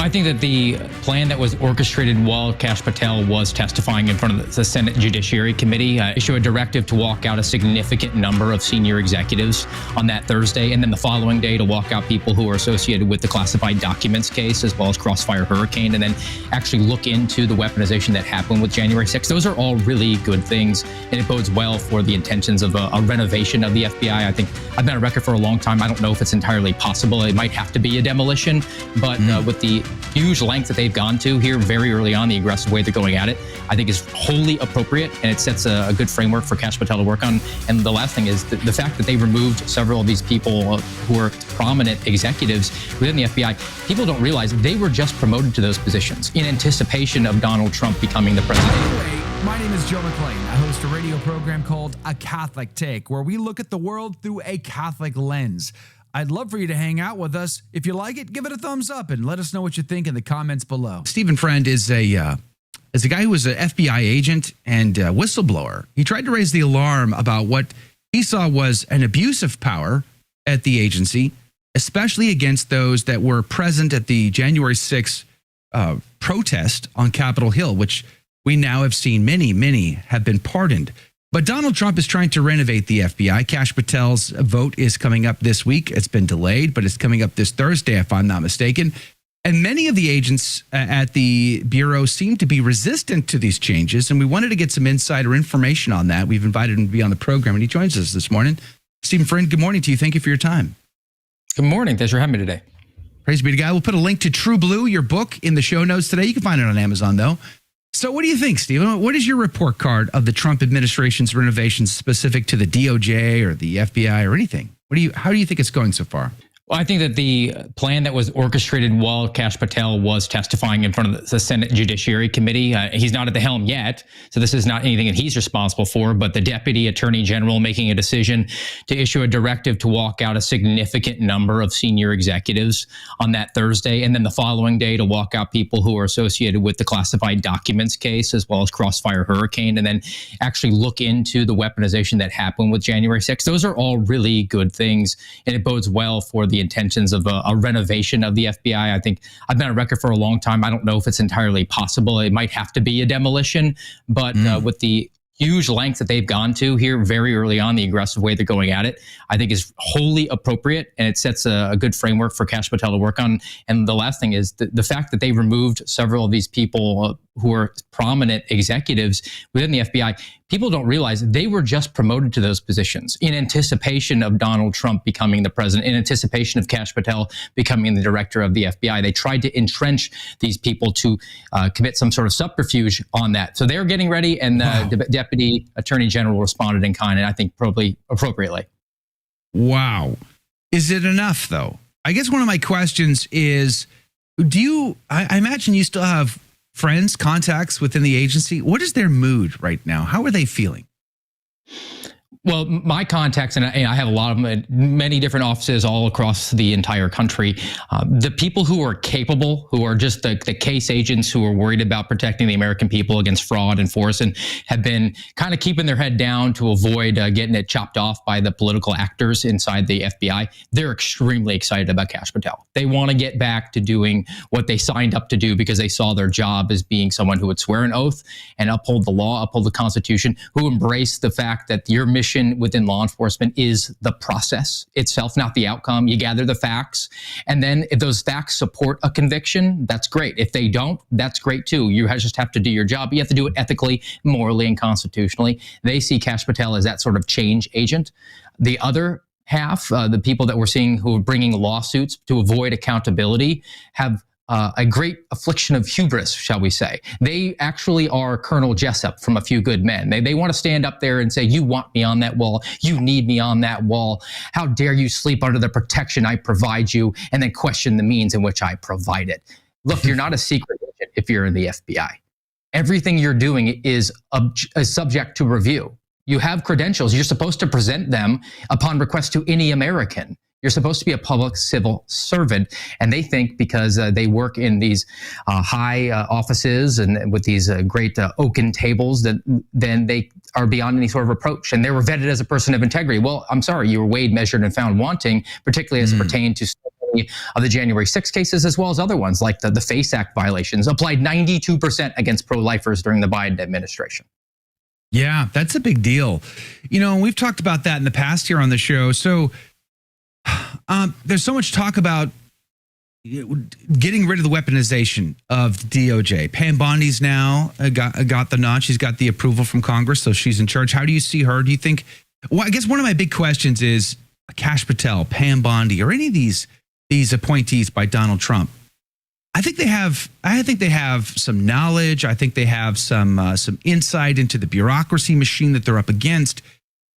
I think that the plan that was orchestrated while Kash Patel was testifying in front of the Senate Judiciary Committee issued a directive to walk out a significant number of senior executives on that Thursday, and then the following day to walk out people who are associated with the classified documents case, as well as Crossfire Hurricane, and then actually look into the weaponization that happened with January 6th. Those are all really good things, and it bodes well for the intentions of a renovation of the FBI. I think I've been on record for a long time. I don't know if it's entirely possible. It might have to be a demolition, but with the huge length that they've gone to here very early on, the aggressive way they're going at it, I think is wholly appropriate, and it sets a good framework for Kash Patel to work on. And the last thing is the fact that they removed several of these people who are prominent executives within the FBI. People don't realize they were just promoted to those positions in anticipation of Donald Trump becoming the president. Anyway, my name is Joe McClain. I host a radio program called A Catholic Take, where we look at the world through a Catholic lens. I'd love for you to hang out with us. If you like it, give it a thumbs up and let us know what you think in the comments below. Stephen Friend is a guy who was an FBI agent and whistleblower. He tried to raise the alarm about what he saw was an abuse of power at the agency, especially against those that were present at the January 6th protest on Capitol Hill, which we now have seen many have been pardoned. But Donald Trump is trying to renovate the FBI. Kash Patel's vote is coming up this week. It's been delayed, but it's coming up this Thursday, if I'm not mistaken. And many of the agents at the Bureau seem to be resistant to these changes, and we wanted to get some insider information on that. We've invited him to be on the program, and he joins us this morning. Stephen Friend, good morning to you. Thank you for your time. Good morning. Thanks for having me today. Praise be to God. We'll put a link to True Blue, your book, in the show notes today. You can find it on Amazon, though. So what do you think, Stephen? What is your report card of the Trump administration's renovations specific to the DOJ or the FBI or anything? How do you think it's going so far? Well, I think that the plan that was orchestrated while Kash Patel was testifying in front of the Senate Judiciary Committee, he's not at the helm yet, so this is not anything that he's responsible for, but the Deputy Attorney General making a decision to issue a directive to walk out a significant number of senior executives on that Thursday, and then the following day to walk out people who are associated with the classified documents case, as well as Crossfire Hurricane, and then actually look into the weaponization that happened with January 6th. Those are all really good things, and it bodes well for the intentions of a renovation of the FBI. I think I've been on record for a long time. I don't know if it's entirely possible. It might have to be a demolition, but with the huge length that they've gone to here very early on, the aggressive way they're going at it, I think is wholly appropriate, and it sets a good framework for Kash Patel to work on. And the last thing is the fact that they removed several of these people who are prominent executives within the FBI. People don't realize they were just promoted to those positions in anticipation of Donald Trump becoming the president, in anticipation of Kash Patel becoming the director of the FBI. They tried to entrench these people to commit some sort of subterfuge on that. So they're getting ready, and the Deputy Attorney General responded in kind, and I think probably appropriately. Wow. Is it enough, though? I guess one of my questions is, I imagine you still have friends, contacts within the agency. What is their mood right now? How are they feeling? Well, my contacts, and I have a lot of them at many different offices all across the entire country. The people who are capable, who are just the case agents who are worried about protecting the American people against fraud and force, and have been kind of keeping their head down to avoid getting it chopped off by the political actors inside the FBI, they're extremely excited about Kash Patel. They want to get back to doing what they signed up to do because they saw their job as being someone who would swear an oath and uphold the law, uphold the Constitution, who embrace the fact that your mission within law enforcement is the process itself, not the outcome. You gather the facts, and then if those facts support a conviction, that's great. If they don't, that's great too. You just have to do your job. You have to do it ethically, morally, and constitutionally. They see Kash Patel as that sort of change agent. The other half, the people that we're seeing who are bringing lawsuits to avoid accountability, have a great affliction of hubris, shall we say. They actually are Colonel Jessup from A Few Good Men. They want to stand up there and say, you want me on that wall. You need me on that wall. How dare you sleep under the protection I provide you, and then question the means in which I provide it. Look, you're not a secret agent if you're in the FBI. Everything you're doing is subject to review. You have credentials. You're supposed to present them upon request to any American. You're supposed to be a public civil servant, and they think because they work in these high offices and with these great oaken tables that then they are beyond any sort of reproach, and they were vetted as a person of integrity. Well, I'm sorry, you were weighed, measured, and found wanting, particularly as it pertained to many of the January 6 cases, as well as other ones like the FACE Act violations, applied 92% against pro-lifers during the Biden administration. Yeah, that's a big deal. We've talked about that in the past here on the show. So there's so much talk about getting rid of the weaponization of the DOJ. Pam Bondi's now got the nod. She's got the approval from Congress, so she's in charge. How do you see her? Do you think? Well, I guess one of my big questions is Kash Patel, Pam Bondi, or any of these appointees by Donald Trump. I think they have some knowledge. I think they have some insight into the bureaucracy machine that they're up against.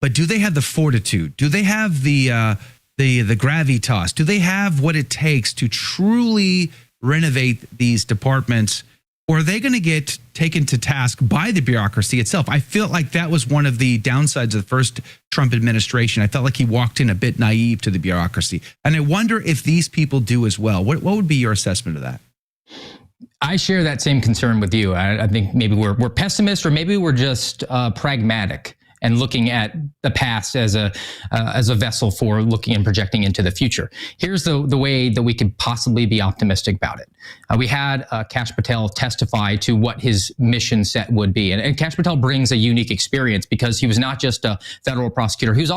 But do they have the fortitude? Do they have the gravitas? Do they have what it takes to truly renovate these departments? Or are they going to get taken to task by the bureaucracy itself? I feel like that was one of the downsides of the first Trump administration. I felt like he walked in a bit naive to the bureaucracy. And I wonder if these people do as well. What would be your assessment of that? I share that same concern with you. I think maybe we're pessimists, or maybe we're just pragmatic and looking at the past as a vessel for looking and projecting into the future. Here's the way that we could possibly be optimistic about it. We had Kash Patel testify to what his mission set would be. And Kash Patel brings a unique experience because he was not just a federal prosecutor, he was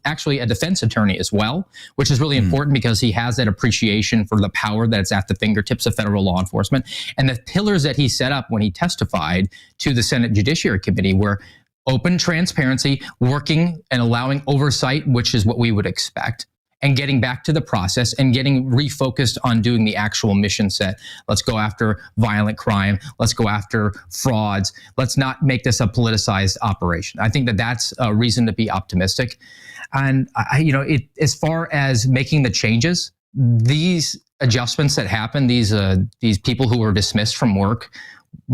actually a defense attorney as well, which is really important because he has that appreciation for the power that's at the fingertips of federal law enforcement. And the pillars that he set up when he testified to the Senate Judiciary Committee were open transparency, working and allowing oversight, which is what we would expect, and getting back to the process and getting refocused on doing the actual mission set. Let's go after violent crime. Let's go after frauds. Let's not make this a politicized operation. I think that that's a reason to be optimistic. And as far as making the changes, these adjustments that happen, these people who were dismissed from work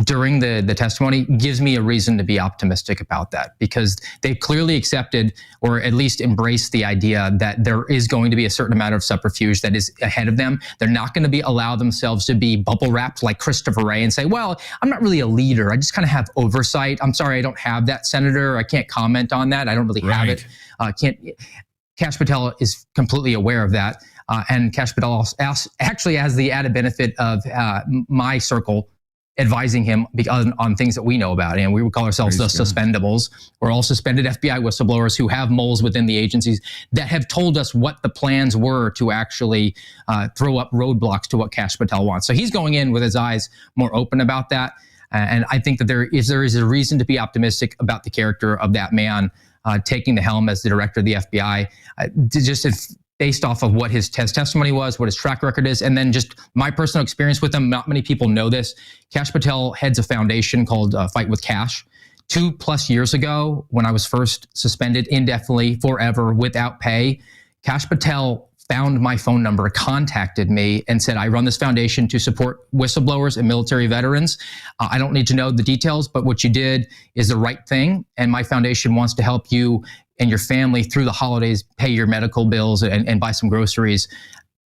during the testimony gives me a reason to be optimistic about that, because they've clearly accepted or at least embraced the idea that there is going to be a certain amount of subterfuge that is ahead of them. They're not going to allow themselves to be bubble wrapped like Christopher Wray and say, well, I'm not really a leader. I just kind of have oversight. I'm sorry, I don't have that, Senator. I can't comment on that. I don't really have it. Kash Patel is completely aware of that. And Kash Patel actually has the added benefit of my circle advising him on things that we know about. And we would call ourselves the suspendables. We're all suspended FBI whistleblowers who have moles within the agencies that have told us what the plans were to actually throw up roadblocks to what Kash Patel wants. So he's going in with his eyes more open about that. And I think that there is a reason to be optimistic about the character of that man taking the helm as the director of the FBI. Based off of what his testimony was, what his track record is, and then just my personal experience with him. Not many people know this. Kash Patel heads a foundation called Fight with Cash. 2+ years ago, when I was first suspended indefinitely, forever, without pay, Kash Patel found my phone number, contacted me, and said, I run this foundation to support whistleblowers and military veterans. I don't need to know the details, but what you did is the right thing, and my foundation wants to help you and your family through the holidays, pay your medical bills and buy some groceries.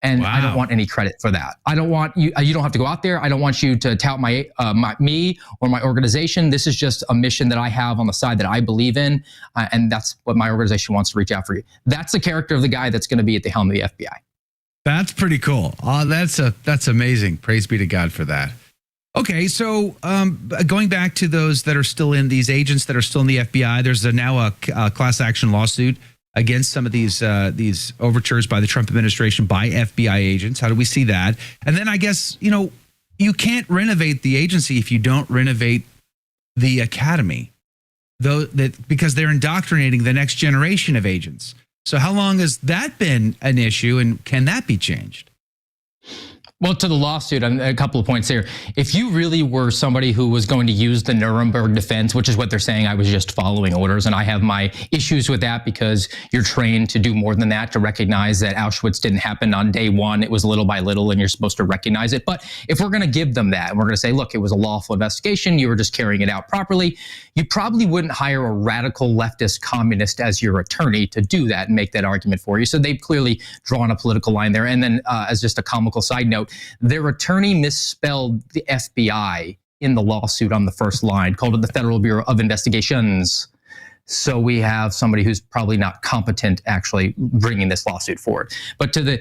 And I don't want any credit for that. I don't want you, you don't have to go out there. I don't want you to tout me or my organization. This is just a mission that I have on the side that I believe in. And that's what my organization wants to reach out for you. That's the character of the guy that's going to be at the helm of the FBI. That's pretty cool. That's amazing. Praise be to God for that. Okay, so going back to those that are still in, these agents that are still in the FBI, there's now a class action lawsuit against some of these overtures by the Trump administration by FBI agents. How do we see that? And then I guess, you can't renovate the agency if you don't renovate the academy, because they're indoctrinating the next generation of agents. So how long has that been an issue, and can that be changed? Well, to the lawsuit, a couple of points here. If you really were somebody who was going to use the Nuremberg defense, which is what they're saying, I was just following orders, and I have my issues with that because you're trained to do more than that, to recognize that Auschwitz didn't happen on day one. It was little by little, and you're supposed to recognize it. But if we're going to give them that, and we're going to say, look, it was a lawful investigation, you were just carrying it out properly, you probably wouldn't hire a radical leftist communist as your attorney to do that and make that argument for you. So they've clearly drawn a political line there. And then as just a comical side note, their attorney misspelled the FBI in the lawsuit on the first line, called it the Federal Bureau of Investigations. So we have somebody who's probably not competent actually bringing this lawsuit forward. But to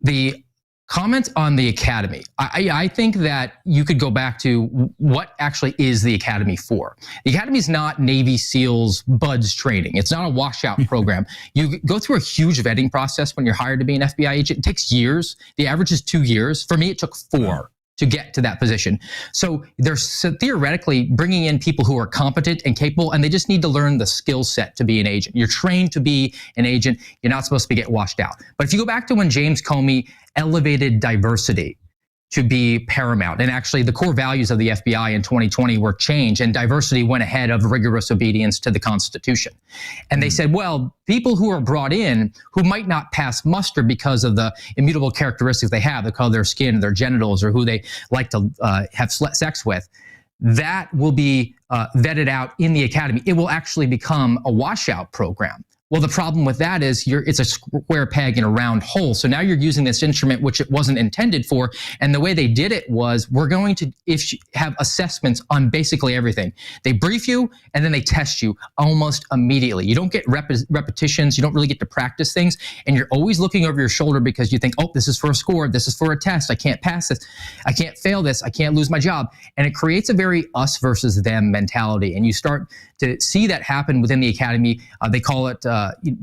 the Comment on the academy. I think that you could go back to what actually is the academy for. The academy is not Navy SEALs BUDS training. It's not a washout program. You go through a huge vetting process when you're hired to be an FBI agent. It takes years. The average is 2 years. For me, it took 4 to get to that position. So they're theoretically bringing in people who are competent and capable, and they just need to learn the skill set to be an agent. You're trained to be an agent. You're not supposed to get washed out. But if you go back to when James Comey elevated diversity to be paramount, and actually the core values of the FBI in 2020 were changed, and diversity went ahead of rigorous obedience to the Constitution. And they said, well, people who are brought in who might not pass muster because of the immutable characteristics they have, the color of their skin, their genitals, or who they like to have sex with, that will be vetted out in the academy. It will actually become a washout program. Well, the problem with that is it's a square peg in a round hole. So now you're using this instrument, which it wasn't intended for. And the way they did it was, we're going to have assessments on basically everything. They brief you and then they test you almost immediately. You don't get repetitions. You don't really get to practice things. And you're always looking over your shoulder because you think, oh, this is for a score. This is for a test. I can't pass this. I can't fail this. I can't lose my job. And it creates a very us versus them mentality. And you start to see that happen within the academy. They call it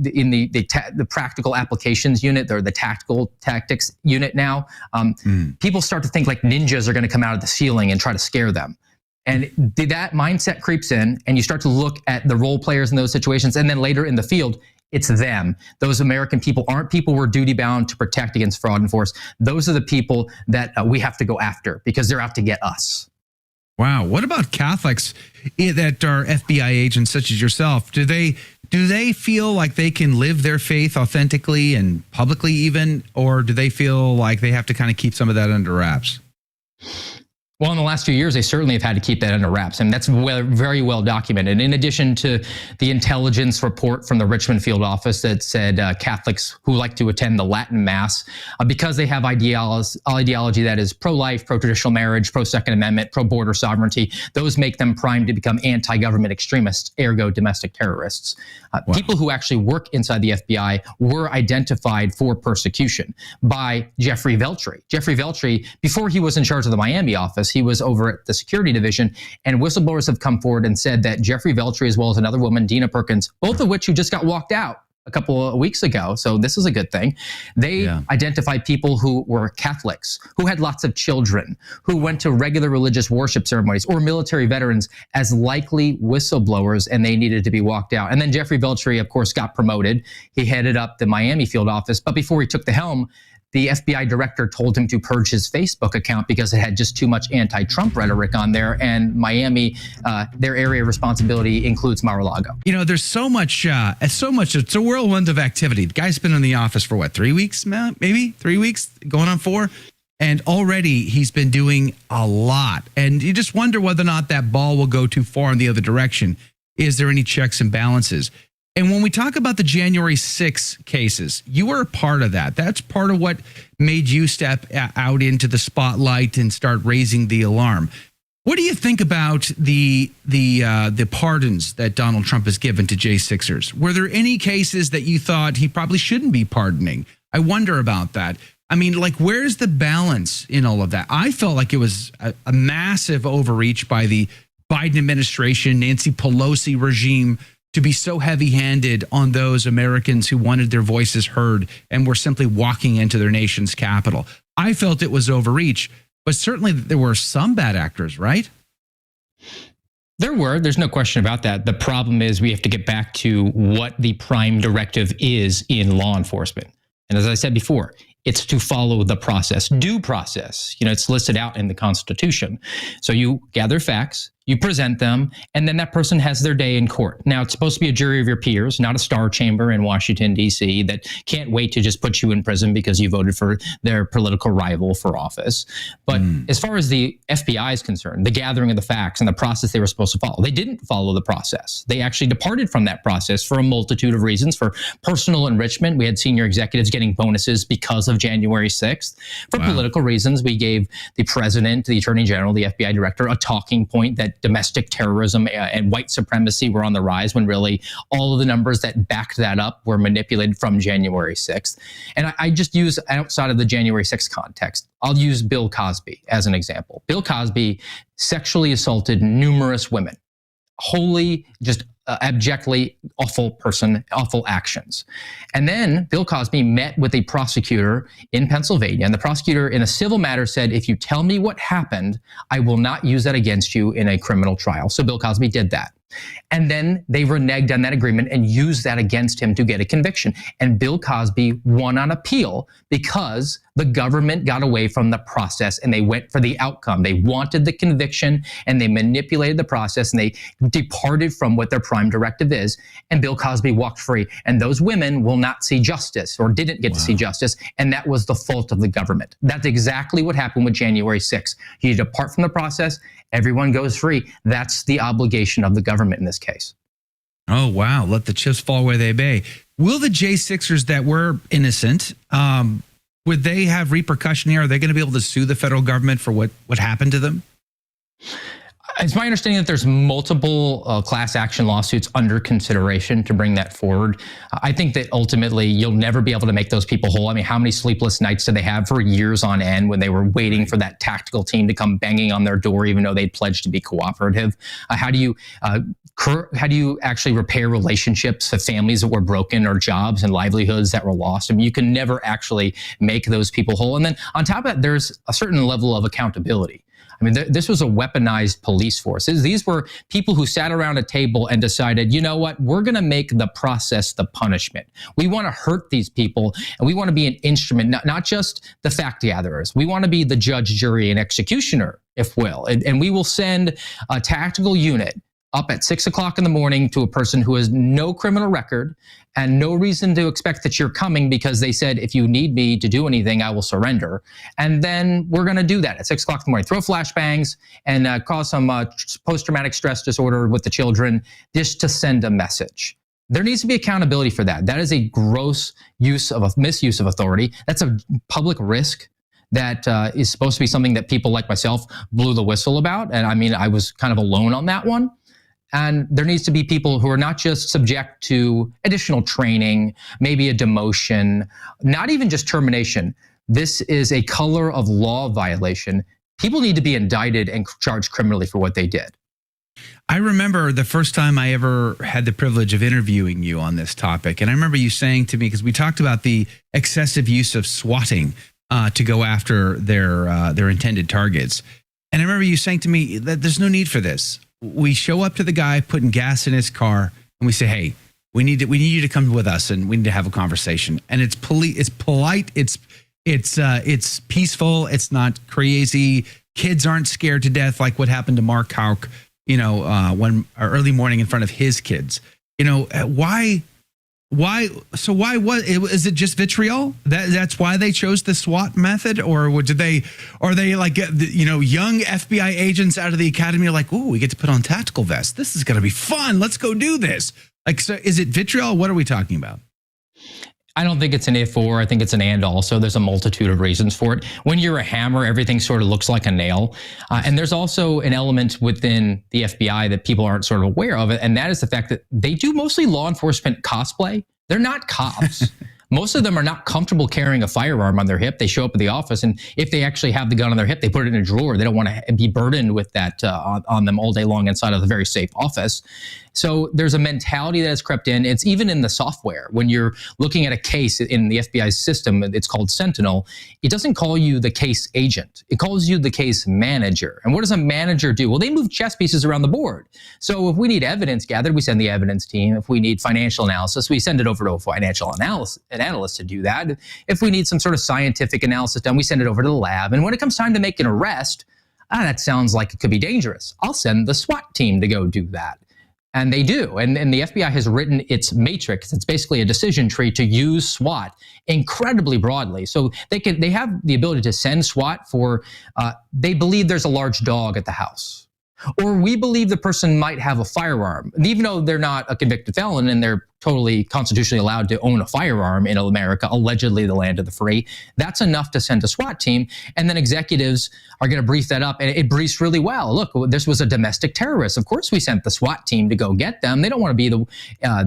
in the practical applications unit, or the tactical tactics unit now. People start to think like ninjas are going to come out of the ceiling and try to scare them. And that mindset creeps in, and you start to look at the role players in those situations. And then later in the field, it's them. Those American people aren't people we're duty bound to protect against fraud and force. Those are the people that we have to go after because they're out to get us. Wow. What about Catholics that are FBI agents such as yourself? Do they feel like they can live their faith authentically and publicly even, or do they feel like they have to kind of keep some of that under wraps? Well, in the last few years, they certainly have had to keep that under wraps, and that's very well documented. In addition to the intelligence report from the Richmond field office that said Catholics who like to attend the Latin Mass, because they have ideology that is pro-life, pro-traditional marriage, pro-Second Amendment, pro-border sovereignty, those make them primed to become anti-government extremists, ergo domestic terrorists. Wow. People who actually work inside the FBI were identified for persecution by Jeffrey Veltri. Jeffrey Veltri, before he was in charge of the Miami office, he was over at the security division, and whistleblowers have come forward and said that Jeffrey Veltri, as well as another woman, Dina Perkins, both of which who just got walked out a couple of weeks ago, so this is a good thing. They identified people who were Catholics, who had lots of children, who went to regular religious worship ceremonies, or military veterans as likely whistleblowers, and they needed to be walked out. And then Jeffrey Veltri, of course, got promoted. He headed up the Miami field office, but before he took the helm, the FBI director told him to purge his Facebook account because it had just too much anti-Trump rhetoric on there. And Miami, their area of responsibility includes Mar-a-Lago. You know, there's so much, it's a whirlwind of activity. The guy's been in the office for what, 3 weeks, maybe 3 weeks, going on 4. And already he's been doing a lot. And you just wonder whether or not that ball will go too far in the other direction. Is there any checks and balances? And when we talk about the January 6 cases, you were a part of that. That's part of what made you step out into the spotlight and start raising the alarm. What do you think about the pardons that Donald Trump has given to J6ers? Were there any cases that you thought he probably shouldn't be pardoning? I wonder about that. I mean, like, where's the balance in all of that? I felt like it was a massive overreach by the Biden administration, Nancy Pelosi regime, to be so heavy-handed on those Americans who wanted their voices heard and were simply walking into their nation's capital. I felt it was overreach, but certainly there were some bad actors, right? There's no question about that. The problem is we have to get back to what the prime directive is in law enforcement. And as I said before, it's to follow the process, due process. You know, it's listed out in the Constitution. So you gather facts, you present them, and then that person has their day in court. Now, it's supposed to be a jury of your peers, not a star chamber in Washington, D.C. that can't wait to just put you in prison because you voted for their political rival for office. But as far as the FBI is concerned, the gathering of the facts and the process they were supposed to follow, they didn't follow the process. They actually departed from that process for a multitude of reasons. For personal enrichment, we had senior executives getting bonuses because of January 6th. For political reasons, we gave the president, the attorney general, the FBI director a talking point that that domestic terrorism and white supremacy were on the rise, when really all of the numbers that backed that up were manipulated from January 6th. And I just use, outside of the January 6th context, I'll use Bill Cosby as an example. Bill Cosby sexually assaulted numerous women. Wholly, just abjectly awful person, awful actions. And then Bill Cosby met with a prosecutor in Pennsylvania, and the prosecutor in a civil matter said, if you tell me what happened, I will not use that against you in a criminal trial. So Bill Cosby did that. And then they reneged on that agreement and used that against him to get a conviction. And Bill Cosby won on appeal because the government got away from the process and they went for the outcome. They wanted the conviction and they manipulated the process and they departed from what their prime directive is. And Bill Cosby walked free. And those women will not see justice or didn't get to see justice. And that was the fault of the government. That's exactly what happened with January 6th. You depart from the process, everyone goes free. That's the obligation of the government in this case. Oh, wow. Let the chips fall where they may. Will the J6ers that were innocent, would they have repercussion here? Are they going to be able to sue the federal government for what happened to them? It's my understanding that there's multiple class action lawsuits under consideration to bring that forward. I think that ultimately you'll never be able to make those people whole. I mean, how many sleepless nights did they have for years on end when they were waiting for that tactical team to come banging on their door, even though they'd pledged to be cooperative? How do you actually repair relationships of families that were broken or jobs and livelihoods that were lost? I mean, you can never actually make those people whole. And then on top of that, there's a certain level of accountability. I mean, this was a weaponized police force. These were people who sat around a table and decided, you know what, we're going to make the process the punishment. We want to hurt these people, and we want to be an instrument, not just the fact gatherers. We want to be the judge, jury, and executioner, if will. And we will send a tactical unit up at 6 o'clock in the morning to a person who has no criminal record and no reason to expect that you're coming because they said, if you need me to do anything, I will surrender. And then we're going to do that at 6 o'clock in the morning, throw flashbangs and cause some post-traumatic stress disorder with the children just to send a message. There needs to be accountability for that. That is a gross misuse of authority. That's a public risk that is supposed to be something that people like myself blew the whistle about. And I mean, I was kind of alone on that one. And there needs to be people who are not just subject to additional training, maybe a demotion, not even just termination. This is a color of law violation. People need to be indicted and charged criminally for what they did. I remember the first time I ever had the privilege of interviewing you on this topic. And I remember you saying to me, because we talked about the excessive use of swatting to go after their intended targets. And I remember you saying to me that there's no need for this. We show up to the guy putting gas in his car and we say, hey, we need you to come with us and we need to have a conversation. And it's polite, it's peaceful, it's not crazy. Kids aren't scared to death like what happened to Mark Houck, one early morning in front of his kids. Why is it just vitriol? That's why they chose the SWAT method? Or are they like, young FBI agents out of the academy are like, ooh, we get to put on tactical vests. This is going to be fun. Let's go do this. Like, so is it vitriol? What are we talking about? I don't think it's an if or, I think it's an and also. There's a multitude of reasons for it. When you're a hammer, everything sort of looks like a nail. And there's also an element within the FBI that people aren't sort of aware of it. And that is the fact that they do mostly law enforcement cosplay. They're not cops. Most of them are not comfortable carrying a firearm on their hip. They show up at the office, and if they actually have the gun on their hip, they put it in a drawer. They don't want to be burdened with that on them all day long inside of a very safe office. So there's a mentality that has crept in. It's even in the software. When you're looking at a case in the FBI's system, it's called Sentinel. It doesn't call you the case agent. It calls you the case manager. And what does a manager do? Well, they move chess pieces around the board. So if we need evidence gathered, we send the evidence team. If we need financial analysis, we send it over to a financial analyst to do that. If we need some sort of scientific analysis done, we send it over to the lab. And when it comes time to make an arrest, that sounds like it could be dangerous. I'll send the SWAT team to go do that. And they do. And the FBI has written its matrix. It's basically a decision tree to use SWAT incredibly broadly. So they have the ability to send SWAT for, they believe there's a large dog at the house. Or we believe the person might have a firearm. And even though they're not a convicted felon and they're totally constitutionally allowed to own a firearm in America, allegedly the land of the free, that's enough to send a SWAT team. And then executives are going to brief that up. And it briefs really well. Look, this was a domestic terrorist. Of course, we sent the SWAT team to go get them. They don't want to be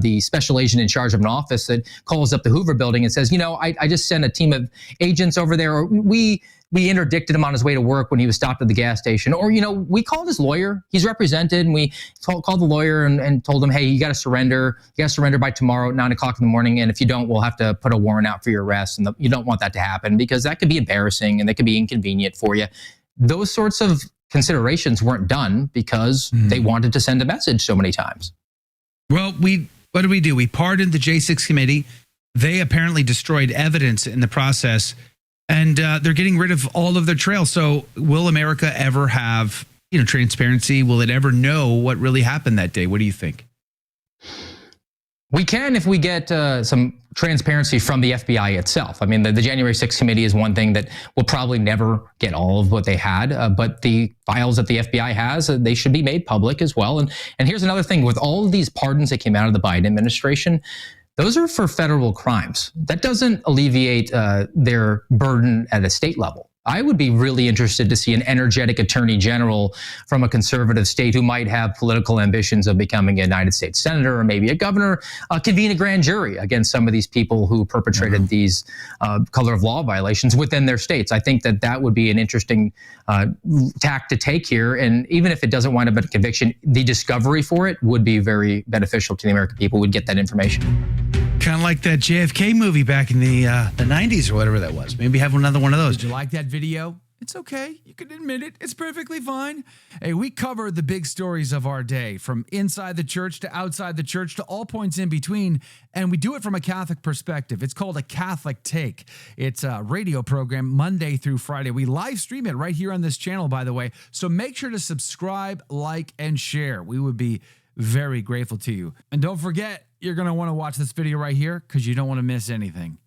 the special agent in charge of an office that calls up the Hoover building and says, I just sent a team of agents over there. Or we interdicted him on his way to work when he was stopped at the gas station. Or, we called his lawyer. He's represented, and we called the lawyer and told him, hey, you got to surrender. You got to surrender by tomorrow at 9 o'clock in the morning. And if you don't, we'll have to put a warrant out for your arrest. And you don't want that to happen because that could be embarrassing and that could be inconvenient for you. Those sorts of considerations weren't done because they wanted to send a message so many times. Well, what did we do? We pardoned the J6 committee. They apparently destroyed evidence in the process. And they're getting rid of all of their trail. So will America ever have, transparency? Will it ever know what really happened that day? What do you think? We can if we get some transparency from the FBI itself. I mean, the January 6th committee is one thing that will probably never get all of what they had, but the files that the FBI has, they should be made public as well. And here's another thing. With all of these pardons that came out of the Biden administration, those are for federal crimes. That doesn't alleviate their burden at a state level. I would be really interested to see an energetic attorney general from a conservative state who might have political ambitions of becoming a United States senator or maybe a governor convene a grand jury against some of these people who perpetrated these color of law violations within their states. I think that would be an interesting tack to take here. And even if it doesn't wind up at a conviction, the discovery for it would be very beneficial to the American people. Would get that information. Kind of like that JFK movie back in the 90s or whatever that was. Maybe have another one of those. Did you like that video? It's okay. You can admit it. It's perfectly fine. Hey, we cover the big stories of our day, from inside the church to outside the church to all points in between. And we do it from a Catholic perspective. It's called A Catholic Take. It's a radio program Monday through Friday. We live stream it right here on this channel, by the way. So make sure to subscribe, like, and share. We would be very grateful to you. And don't forget, you're going to want to watch this video right here because you don't want to miss anything.